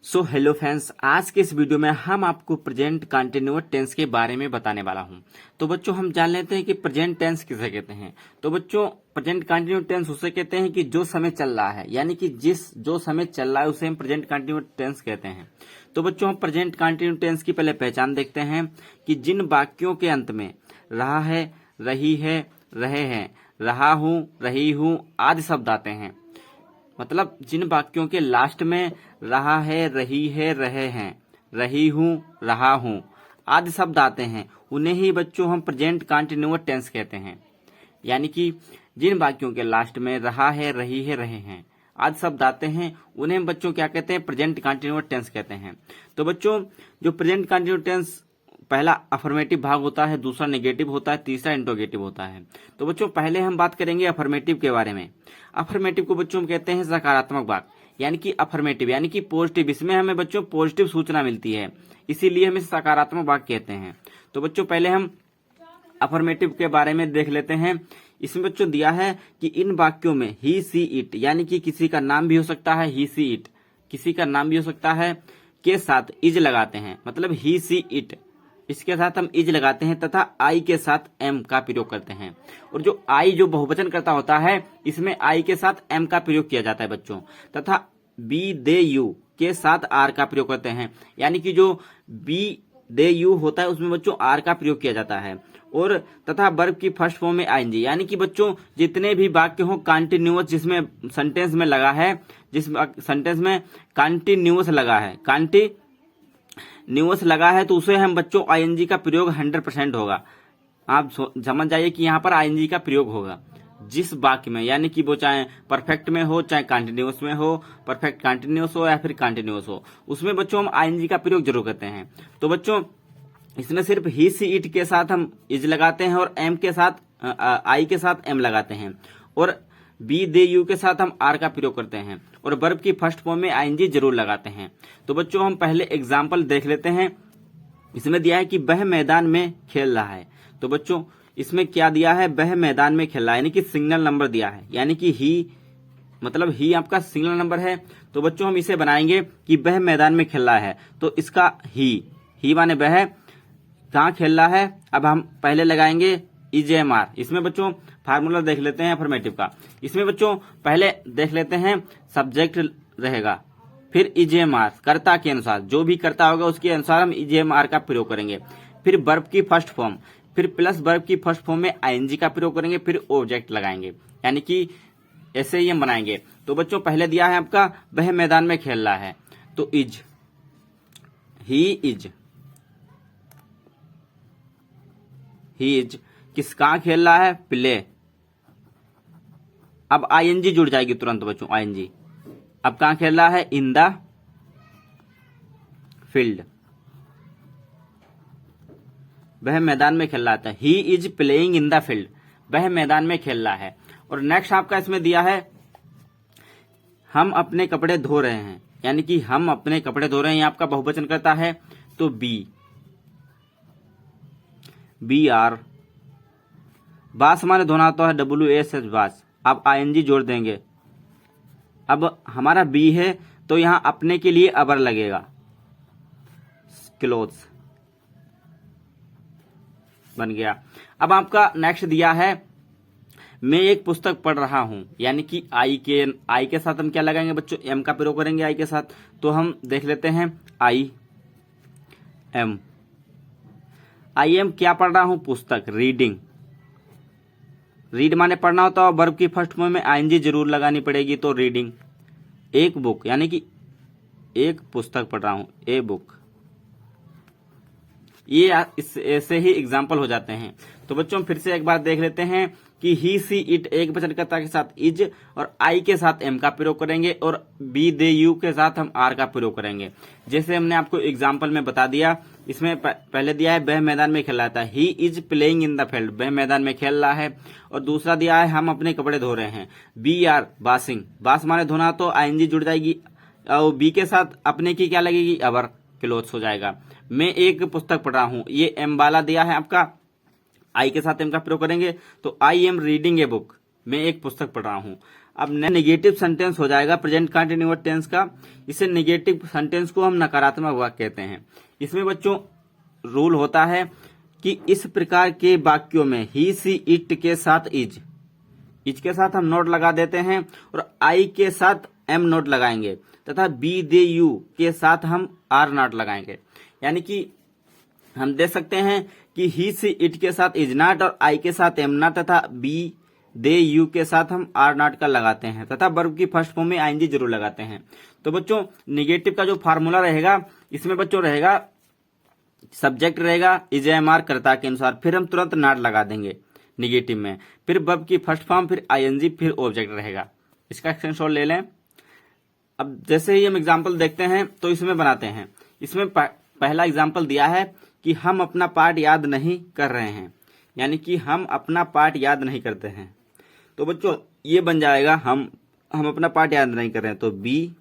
Hello friends, आज के इस वीडियो में हम आपको प्रेजेंट कंटिन्यूअस टेंस के बारे में बताने वाला हूं। तो बच्चों हम जान लेते हैं कि प्रेजेंट टेंस किसे कहते हैं। तो बच्चों प्रेजेंट कंटिन्यूअस टेंस उसे कहते हैं कि जो समय चल रहा है, यानी कि जो समय चल रहा है उसे हम प्रेजेंट कंटिन्यूअस टेंस कहते हैं। तो बच्चों हम प्रेजेंट कंटिन्यूअस टेंस की पहले पहचान देखते हैं कि जिन वाक्यों के अंत में रहा है, रही है, रहे हैं, रहा हूं, रही हूं आदि शब्द आते हैं, मतलब जिन वाक्यों के लास्ट में रहा है, रही है, रहे हैं, रही हूं, रहा हूं आदि शब्द आते हैं, उन्हें ही बच्चों हम प्रेजेंट कंटिन्यूअस टेंस कहते हैं। यानी कि जिन वाक्यों के लास्ट में रहा है, रही है, रहे हैं आदि शब्द आते हैं, उन्हें हम बच्चों क्या कहते हैं? प्रेजेंट कंटिन्यूअस टेंस कहते हैं। तो बच्चों जो प्रेजेंट कंटिन्यूअस टेंस पहला अफर्मेटिव भाग होता है, दूसरा नेगेटिव होता है, तीसरा इंट्रोगेटिव होता है। तो बच्चों पहले हम बात करेंगे अफर्मेटिव के बारे में। अफर्मेटिव को बच्चों हम कहते हैं सकारात्मक वाक्य, यानी कि अफर्मेटिव यानी कि पॉजिटिव। इसमें हमें बच्चों पॉजिटिव सूचना मिलती है, इसीलिए हम इसे सकारात्मक वाक्य कहते हैं। तो बच्चों पहले हम अफर्मेटिव के बारे में देख लेते हैं। इसमें बच्चों दिया है कि इन वाक्यों में ही, सी, इट यानी कि किसी का नाम भी हो सकता है, ही, सी, इट किसी का नाम भी हो सकता है, के साथ इज लगाते हैं, मतलब ही, सी, इट इसके साथ हम इज लगाते हैं तथा आई के साथ एम का प्रयोग करते हैं। और जो आई जो बहुवचन करता होता है, इसमें आई के साथ एम का प्रयोग किया जाता है बच्चों, तथा बी, दे, यू के साथ आर का प्रयोग करते हैं। यानी कि जो बी, दे, यू होता है उसमें बच्चों आर का प्रयोग किया जाता है। और तथा वर्ब की फर्स्ट फॉर्म में आईएनजी, यानी कि बच्चों जितने भी वाक्य हो कंटिन्यूअस जिसमें सेंटेंस में लगा है, जिस सेंटेंस में कंटिन्यूअस लगा है, न्यूअस लगा है, तो उसे हम बच्चों आईएनजी का प्रयोग 100% होगा। आप समझ जाइए कि यहाँ पर आईएनजी का प्रयोग होगा जिस वाक्य में, यानी कि वो चाहे परफेक्ट में हो, चाहे कंटिन्यूअस में हो, परफेक्ट कंटिन्यूअस हो या फिर कंटिन्यूअस हो, उसमें बच्चों हम आईएनजी का प्रयोग जरूर करते हैं। तो बच्चों इसमें सिर्फ ही, सी, इट के साथ हम इज लगाते हैं और एम के साथ आई के साथ एम लगाते हैं, और बी, दे, यू के साथ हम आर का प्रयोग करते हैं, और वर्ब की फर्स्ट फॉर्म में आईएनजी जरूर लगाते हैं। तो बच्चों हम पहले एग्जाम्पल देख लेते हैं। इसमें दिया है कि वह मैदान में खेल रहा है। तो बच्चों इसमें क्या दिया है? वह मैदान में खेल रहा है, यानी कि सिंगल नंबर दिया है, यानी कि ही, मतलब ही आपका सिंगल नंबर है। तो बच्चों हम इसे बनाएंगे कि वह मैदान में खेल रहा है, तो इसका ही माने वह कहाँ खेल रहा है। अब हम पहले लगाएंगे इजेएमआर। इसमें बच्चों फार्मूला देख लेते हैं अफर्मेटिव का। इसमें बच्चों पहले देख लेते हैं सब्जेक्ट रहेगा, फिर इजेएमआर कर्ता के अनुसार, जो भी कर्ता होगा उसके अनुसार हम इजेएमआर का प्रयोग करेंगे, फिर वर्ब की फर्स्ट फॉर्म, फिर प्लस वर्ब की फर्स्ट फॉर्म में आईएनजी का प्रयोग करेंगे, फिर ऑब्जेक्ट लगाएंगे, यानी कि ऐसे ही हम बनाएंगे। तो बच्चों पहले दिया है आपका वह मैदान में खेल रहा है, तो इज, ही इज किस कहाँ खेल रहा है? प्ले। अब आईएनजी जुड़ जाएगी तुरंत बच्चों, आईएनजी। अब कहाँ खेल रहा है? इन द फील्ड, वह मैदान में खेल रहा था। He is playing in the field, वह मैदान में खेल रहा है। और नेक्स्ट आपका इसमें दिया है हम अपने कपड़े धो रहे हैं, यानी कि हम अपने कपड़े धो रहे हैं, आपका बहुवचन करता है, तो बी आर। बास हमारे धोना तो है WASH बास। अब आईएनजी जोड़ देंगे। अब हमारा बी है तो यहां अपने के लिए अबर लगेगा, क्लोथ्स बन गया। अब आपका नेक्स्ट दिया है मैं एक पुस्तक पढ़ रहा हूं, यानी कि आई के साथ हम क्या लगाएंगे बच्चों? एम का प्रयोग करेंगे आई के साथ। तो हम देख लेते हैं आई एम क्या पढ़ रहा हूं? पुस्तक, रीडिंग। रीड माने पढ़ना होता है, वर्ब की फर्स्ट फॉर्म में आईएनजी जरूर लगानी पड़ेगी, तो रीडिंग। एक बुक, यानी कि एक पुस्तक पढ़ रहा हूं, ए बुक। ये ऐसे ही एग्जाम्पल हो जाते हैं। तो बच्चों फिर से एक बार देख लेते हैं कि ही, सी, इट एक वचनकर्ता के साथ इज और आई के साथ एम का प्रयोग करेंगे, और बी, दे, यू के साथ हम आर का प्रयोग करेंगे, जैसे हमने आपको एग्जाम्पल में बता दिया। इसमें पहले दिया है वह मैदान में खेल रहा था, he is playing in the field, वह मैदान में खेल रहा है। और दूसरा दिया है हम अपने कपड़े धो रहे हैं, बी आर बासिंग, बास माने धोना, तो आईएनजी जुड़ जाएगी, और बी के साथ अपने की क्या लगेगी? अबर, क्लोथ्स हो जाएगा। मैं एक पुस्तक पढ़ रहा हूं, ये एम वाला दिया है आपका, आई के साथ एम का प्रयोग करेंगे, तो I am reading a book, मैं एक पुस्तक पढ़ रहा हूं। अब नेगेटिव सेंटेंस हो जाएगा प्रेजेंट कंटिन्यूअस टेंस का। इसे नेगेटिव सेंटेंस को हम नकारात्मक वाक्य कहते हैं। इसमें बच्चों रूल होता है कि इस प्रकार के वाक्यों में ही सी इट के साथ इज के साथ हम नोट लगा देते हैं और आई के साथ एम नोट लगाएंगे तथा बी दे यू के साथ हम आर नॉट लगाएंगे। यानी कि हम देख सकते हैं कि ही सी इट के साथ इज नॉट और आई के साथ एम नॉट तथा बी दे यू के साथ हम आर नॉट का लगाते हैं तथा वर्ब की फर्स्ट फॉर्म में आईएनजी जरूर लगाते हैं। तो बच्चों नेगेटिव का जो फार्मूला रहेगा इसमें बच्चों रहेगा सब्जेक्ट रहेगा इज एम आर कर्ता के अनुसार, फिर हम तुरंत नॉट लगा देंगे नेगेटिव में, फिर वर्ब की फर्स्ट फॉर्म, फिर आईएनजी, फिर ऑब्जेक्ट रहेगा। इसका स्क्रीनशॉट ले लें। अब जैसे ही हम एग्जाम्पल देखते हैं तो इसमें बनाते हैं। इसमें पहला एग्जाम्पल दिया है कि हम अपना पार्ट याद नहीं कर रहे हैं, यानी कि हम अपना पार्ट याद नहीं करते हैं। तो बच्चों ये बन जाएगा हम अपना पार्ट याद नहीं कर रहे हैं तो बी।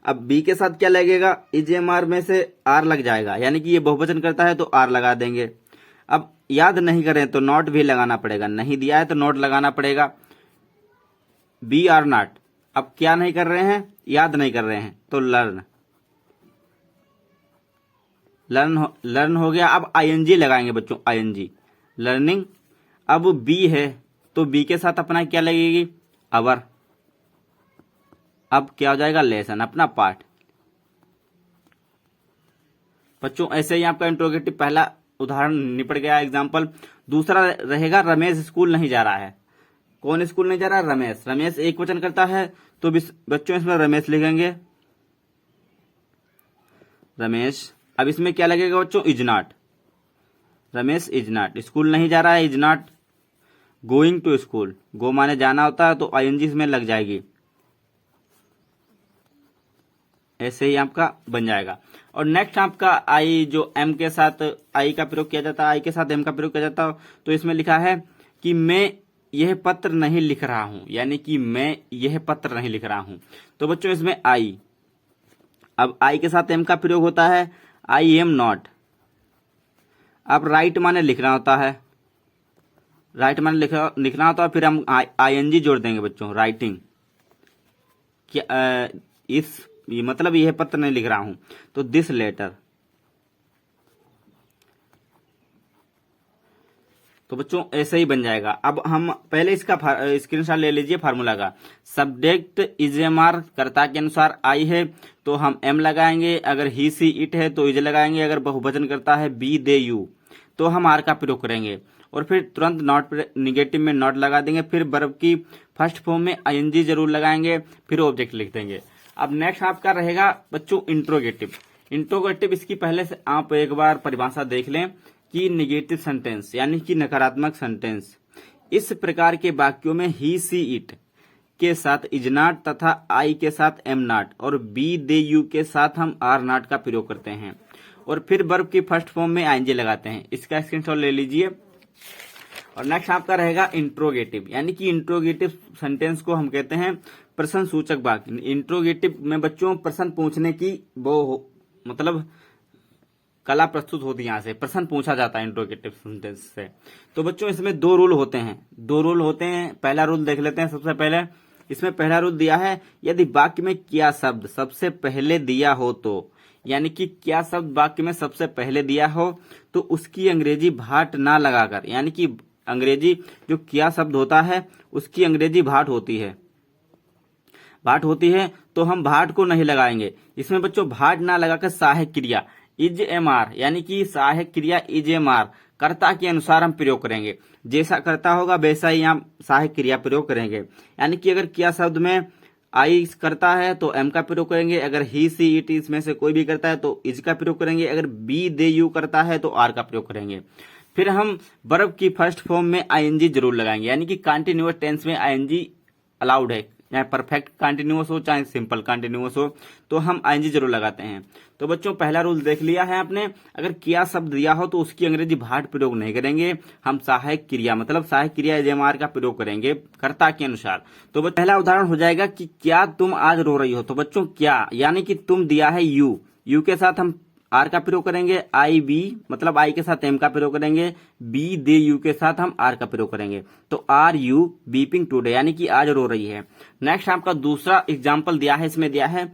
अब बी के साथ क्या लगेगा, इज एम आर में से आर लग जाएगा, यानी कि ये बहुवचन करता है तो आर लगा देंगे। अब याद नहीं कर रहे हैं तो नॉट भी लगाना पड़ेगा, नहीं दिया है तो नॉट लगाना पड़ेगा। बी आर नॉट, अब क्या नहीं कर रहे हैं, याद नहीं कर रहे हैं तो लर्न हो गया। अब आईएनजी लगाएंगे बच्चों, आईएनजी लर्निंग। अब बी है तो बी के साथ अपना क्या लगेगी, अवर। अब क्या हो जाएगा, लेसन, अपना पार्ट। बच्चों ऐसे ही आपका इंट्रोगेटिव पहला उदाहरण निपट गया एग्जाम्पल। दूसरा रहेगा रमेश स्कूल नहीं जा रहा है। कौन स्कूल नहीं जा रहा है, रमेश। रमेश एक वचन करता है तो बच्चों इसमें रमेश लिखेंगे, रमेश। अब इसमें क्या लगेगा बच्चों, is not. Ramesh is not, school नहीं जा रहा है, is not going to school. Go माने जाना होता है तो आईएनजी इसमें लग जाएगी। ऐसे ही आपका बन जाएगा। और नेक्स्ट आपका आई, जो एम के साथ आई का प्रयोग किया जाता है, आई के साथ एम का प्रयोग किया जाता है। तो इसमें लिखा है कि मैं यह पत्र नहीं लिख रहा हूं, यानी कि मैं यह पत्र नहीं लिख रहा हूं। तो बच्चों इसमें आई, अब आई के साथ एम का प्रयोग होता है, आई एम नॉट। अब राइट माने लिखना होता है, राइट माने लिखना होता है, फिर हम आईएनजी जोड़ देंगे बच्चों, राइटिंग। क्या ये मतलब यह पत्र नहीं लिख रहा हूं तो दिस लेटर। तो बच्चों ऐसे ही बन जाएगा। अब हम पहले इसका स्क्रीनशॉट ले लीजिए फार्मूला का। सब्जेक्ट इज एम आर कर्ता के अनुसार आई है तो हम एम लगाएंगे, अगर ही सी इट है तो इज लगाएंगे, अगर बहुवचन करता है बी दे यू तो हम आर का प्रयोग करेंगे और फिर तुरंत नॉट, निगेटिव में नॉट लगा देंगे, फिर वर्ब की फर्स्ट फॉर्म में आईएनजी जरूर लगाएंगे, फिर ऑब्जेक्ट लिख देंगे। अब नेक्स्ट आपका रहेगा बच्चों इंट्रोगेटिव। इंट्रोगेटिव इसकी पहले से आप एक बार परिभाषा देख लें कि निगेटिव सेंटेंस यानी कि नकारात्मक सेंटेंस। इस प्रकार के वाक्यों में ही सी इट के साथ इज नॉट तथा आई के साथ एम नॉट और बी दे यू के साथ हम आर नॉट का प्रयोग करते हैं और फिर वर्ब की फर्स्ट फॉर्म में आईएनजी लगाते हैं। इसका स्क्रीनशॉट ले लीजिए। और नेक्स्ट आपका रहेगा इंट्रोगेटिव, यानी कि इंट्रोगेटिव सेंटेंस को हम कहते हैं प्रश्न सूचक वाक्य। इंट्रोगेटिव में बच्चों प्रश्न पूछने की मतलब कला प्रस्तुत होती है, यहाँ से प्रश्न पूछा जाता है इंट्रोगेटिव सेंटेंस से। तो बच्चों इसमें दो रूल होते हैं, पहला रूल देख लेते हैं। सबसे पहले इसमें पहला रूल दिया है, यदि वाक्य में क्या शब्द सबसे पहले दिया हो तो, यानी कि क्या शब्द वाक्य में सबसे पहले दिया हो तो उसकी अंग्रेजी भाट ना लगाकर, यानी कि अंग्रेजी जो क्या शब्द होता है उसकी अंग्रेजी भाट होती है तो हम भाट को नहीं लगाएंगे। इसमें बच्चों भाट ना लगाकर सहायक क्रिया इज एम आर, यानी कि सहायक क्रिया इज एम आर कर्ता के अनुसार हम प्रयोग करेंगे। जैसा कर्ता होगा वैसा ही हम सहायक क्रिया प्रयोग करेंगे। यानी कि अगर क्या शब्द में आई करता है तो एम का प्रयोग करेंगे, अगर ही सी इट इसमें से कोई भी करता है तो इज का प्रयोग करेंगे, अगर बी दे यू करता है तो आर का प्रयोग करेंगे। फिर हम वर्ब की फर्स्ट फॉर्म में आईएनजी जरूर लगाएंगे, यानी कि कंटीन्यूअस टेंस में आईएनजी अलाउड है, चाहे परफेक्ट कंटीन्यूअस हो चाहे सिंपल कंटीन्यूअस हो तो हम आईएनजी जरूर लगाते हैं। तो बच्चों पहला रूल देख लिया है आपने, अगर क्या शब्द दिया हो तो उसकी अंग्रेजी भाट प्रयोग नहीं करेंगे, हम सहायक क्रिया मतलब सहायक क्रिया एजेमार का प्रयोग करेंगे कर्ता के अनुसार। तो पहला उदाहरण हो जाएगा कि क्या तुम आज रो रही हो। तो बच्चों क्या यानी कि तुम दिया है यू के साथ हम आर का प्रयोग करेंगे, आई बी मतलब आई के साथ एम का प्रयोग करेंगे, बी दे यू के साथ हम आर का प्रयोग करेंगे। तो आर यू वीपिंग टुडे यानी कि आज रो रही है। नेक्स्ट आपका दूसरा एग्जाम्पल दिया है, इसमें दिया है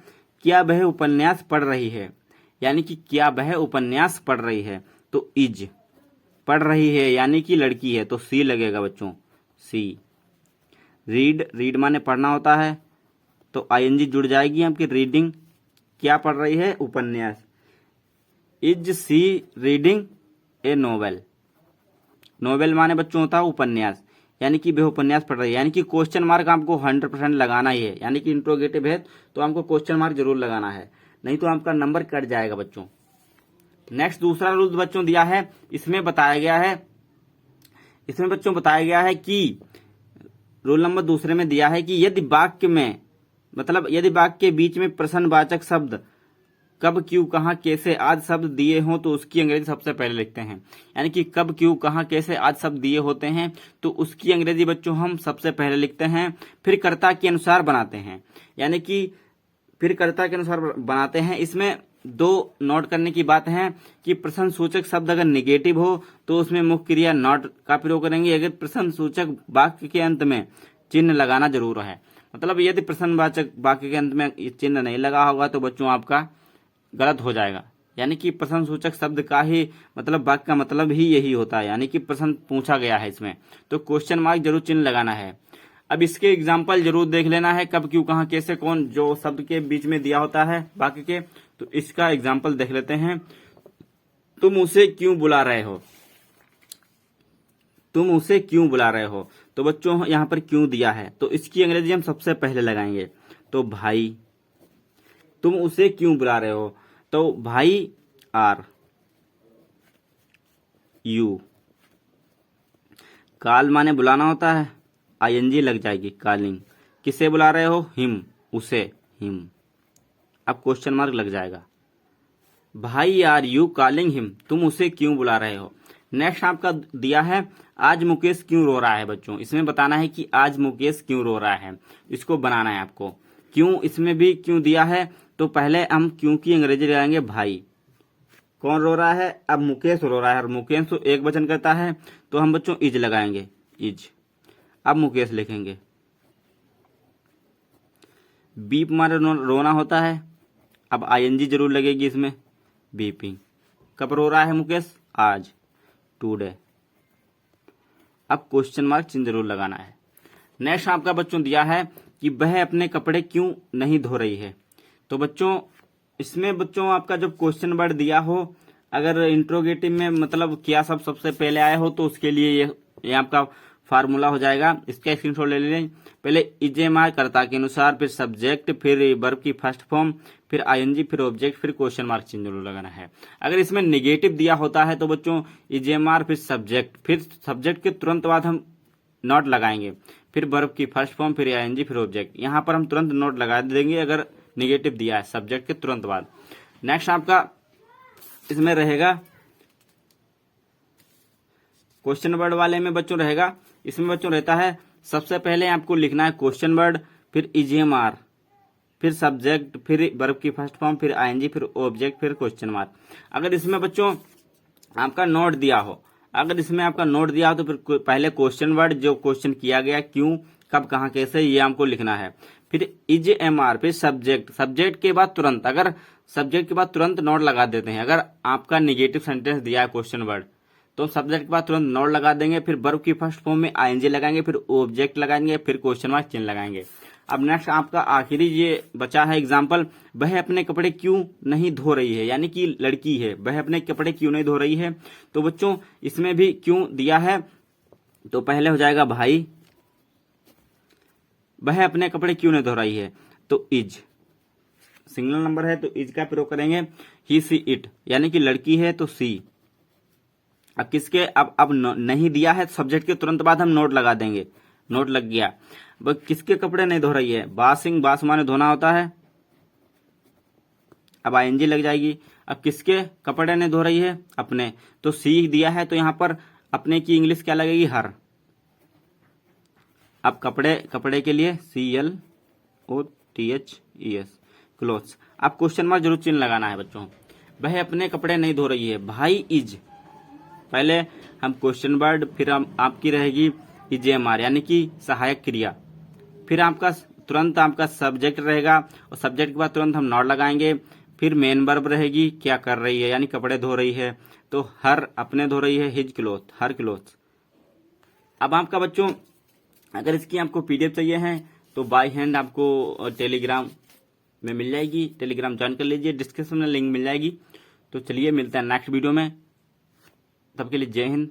क्या वह उपन्यास पढ़ रही है, यानी कि क्या वह उपन्यास पढ़ रही है। तो इज पढ़ रही है यानी कि लड़की है, तो सी लगेगा बच्चों, सी। रीड, रीड माने पढ़ना होता है, तो आईएनजी जुड़ जाएगी आपकी। रीडिंग क्या पढ़ रही है, उपन्यास। Is she reading a novel, novel माने बच्चों होता है उपन्यास, यानी कि वह उपन्यास पढ़ रही है। यानी कि क्वेश्चन मार्क आपको 100% लगाना ही है, यानी कि इंट्रोगेटिव है तो आपको क्वेश्चन मार्क जरूर लगाना है, नहीं तो आपका नंबर कट जाएगा बच्चों। नेक्स्ट दूसरा रूल बच्चों दिया है, इसमें बताया गया है, इसमें बच्चों बताया गया है कि रूल नंबर दूसरे में दिया है कि यदि वाक्य में मतलब यदि वाक्य के बीच में प्रश्नवाचक शब्द कब, क्यों, कहां, कैसे आदि शब्द दिए हों तो उसकी अंग्रेजी सबसे पहले लिखते हैं। यानी कि कब, क्यों, कहां, कैसे आदि शब्द दिए होते हैं तो उसकी अंग्रेजी बच्चों हम सबसे पहले लिखते हैं, फिर कर्ता के अनुसार बनाते हैं। यानी कि फिर कर्ता के अनुसार बनाते हैं। इसमें दो नोट करने की बात है कि प्रश्न सूचक शब्द अगर निगेटिव हो तो उसमें मुख्य क्रिया नॉट का प्रयोग करेंगे। अगर प्रश्न सूचक वाक्य के अंत में चिन्ह लगाना जरूर है, मतलब यदि प्रश्नवाचक वाक्य के अंत में चिन्ह नहीं लगा होगा तो बच्चों आपका गलत हो जाएगा। यानी कि प्रश्न सूचक शब्द का ही मतलब वाक्य का मतलब ही यही होता है, यानी कि प्रश्न पूछा गया है इसमें, तो क्वेश्चन मार्क जरूर चिन्ह लगाना है। अब इसके एग्जाम्पल जरूर देख लेना है, कब, क्यों, कहां, कैसे, कौन, जो शब्द के बीच में दिया होता है वाक्य के, तो इसका एग्जाम्पल देख लेते हैं। तुम उसे क्यों बुला रहे हो, तुम उसे क्यों बुला रहे हो, तो बच्चों यहां पर क्यों दिया है तो इसकी अंग्रेजी हम सबसे पहले लगाएंगे। तो भाई, तुम उसे क्यों बुला रहे हो, तो भाई आर यू। काल माने बुलाना होता है, आईएनजी लग जाएगी, कॉलिंग। किसे बुला रहे हो, हिम, उसे, हिम। अब क्वेश्चन मार्क लग जाएगा। भाई आर यू कॉलिंग हिम, तुम उसे क्यों बुला रहे हो। नेक्स्ट आपका दिया है आज मुकेश क्यों रो रहा है बच्चों, इसमें बताना है कि आज मुकेश क्यों रो रहा है, इसको बनाना है आपको। क्यों, इसमें भी क्यों दिया है तो पहले हम क्यों की अंग्रेजी लगाएंगे, भाई। कौन रो रहा है, अब मुकेश रो रहा है, और मुकेश तो एक वचन करता है तो हम बच्चों इज लगाएंगे, इज। अब मुकेश लिखेंगे। बीप मारे रोना होता है, अब आईएनजी जरूर लगेगी इसमें, बीपिंग। कब रो रहा है मुकेश, आज, टुडे। अब क्वेश्चन मार्क चिन्ह जरूर लगाना है। नेक्स्ट आपका बच्चों दिया है कि वह अपने कपड़े क्यों नहीं धो रही है, तो बच्चों इसमें बच्चों आपका जब क्वेश्चन वर्ड दिया हो, अगर इंट्रोगेटिव में मतलब क्या सब सबसे पहले आया हो तो उसके लिए ये आपका फार्मूला हो जाएगा। इसका स्क्रीनशॉट ले लें। पहले इजेमार कर्ता के अनुसार, फिर सब्जेक्ट, फिर वर्ब की फर्स्ट फॉर्म, फिर आईएनजी, फिर ऑब्जेक्ट, फिर क्वेश्चन मार्क चिन्ह जरूर लगाना है। अगर इसमें निगेटिव दिया होता है तो बच्चों इजेमार, फिर सब्जेक्ट के तुरंत बाद हम नॉट लगाएंगे, फिर वर्ब की फर्स्ट फॉर्म, फिर आईएनजी, फिर ऑब्जेक्ट। यहाँ पर हम तुरंत नोट लगा देंगे अगर निगेटिव दिया है सब्जेक्ट के तुरंत बाद। नेक्स्ट आपका इसमें रहेगा क्वेश्चन वर्ड वाले में बच्चों रहेगा, इसमें बच्चों रहता है सबसे पहले आपको लिखना है क्वेश्चन वर्ड, फिर इजेएमआर, फिर सब्जेक्ट, फिर वर्ब की फर्स्ट फॉर्म, फिर आईएनजी, फिर ऑब्जेक्ट, फिर क्वेश्चन मार्क। अगर इसमें बच्चों आपका नोट दिया हो, अगर इसमें आपका नोट दिया हो तो फिर पहले क्वेश्चन वर्ड जो क्वेश्चन किया गया, क्यों, कब, कहां, कैसे, ये हमको लिखना है। फिर इजेएमआर, फिर सब्जेक्ट के बाद तुरंत, अगर सब्जेक्ट के बाद तुरंत नोट लगा देते हैं। अगर आपका निगेटिव सेंटेंस दिया है क्वेश्चन वर्ड तो सब्जेक्ट के बाद तुरंत नोट लगा देंगे, फिर वर्ब की फर्स्ट फॉर्म में आईएनजी लगाएंगे, फिर ऑब्जेक्ट लगाएंगे, फिर क्वेश्चन मार्क चिन्ह लगाएंगे। अब नेक्स्ट आपका आखिरी ये बचा है एग्जाम्पल, वह अपने कपड़े क्यों नहीं धो रही है, यानी कि लड़की है, वह अपने कपड़े क्यों नहीं धो रही है। तो बच्चों इसमें भी क्यों दिया है तो पहले हो जाएगा भाई, वह अपने कपड़े क्यों नहीं धो रही है तो इज, सिंगल नंबर है तो इज का प्रयोग करेंगे। ही सी इट, यानी कि लड़की है तो सी। अब किसके, अब नहीं दिया है सब्जेक्ट के तुरंत बाद हम नोट लगा देंगे, नोट लग गया। अब किसके कपड़े नहीं धो रही है, बासिंग, बास माने धोना होता है, अब आईएनजी लग जाएगी। अब किसके कपड़े नहीं धो रही है, अपने, तो सी दिया है तो यहां पर अपने की इंग्लिश क्या लगेगी, हर। अब कपड़े के लिए CLOTHES, क्लोथ्स। अब क्वेश्चन मार्क जरूर चिन्ह लगाना है बच्चों। वह अपने कपड़े नहीं धो रही है। भाई इज, पहले हम क्वेश्चन वर्ड, फिर हम आपकी रहेगी इजेएमआर यानी कि सहायक क्रिया, फिर आपका तुरंत आपका सब्जेक्ट रहेगा और सब्जेक्ट के बाद तुरंत हम नॉट लगाएंगे, फिर मेन वर्ब रहेगी क्या कर रही है यानी कपड़े धो रही है, तो हर अपने धो रही है, हिज क्लोथ हर क्लोथ। अब आपका बच्चों अगर इसकी आपको पीडीएफ चाहिए है तो बाय हैंड आपको टेलीग्राम में मिल जाएगी, टेलीग्राम ज्वाइन कर लीजिए, डिस्क्रिप्शन में लिंक मिल जाएगी। तो चलिए मिलते हैं नेक्स्ट वीडियो में, तब के लिए जय हिंद।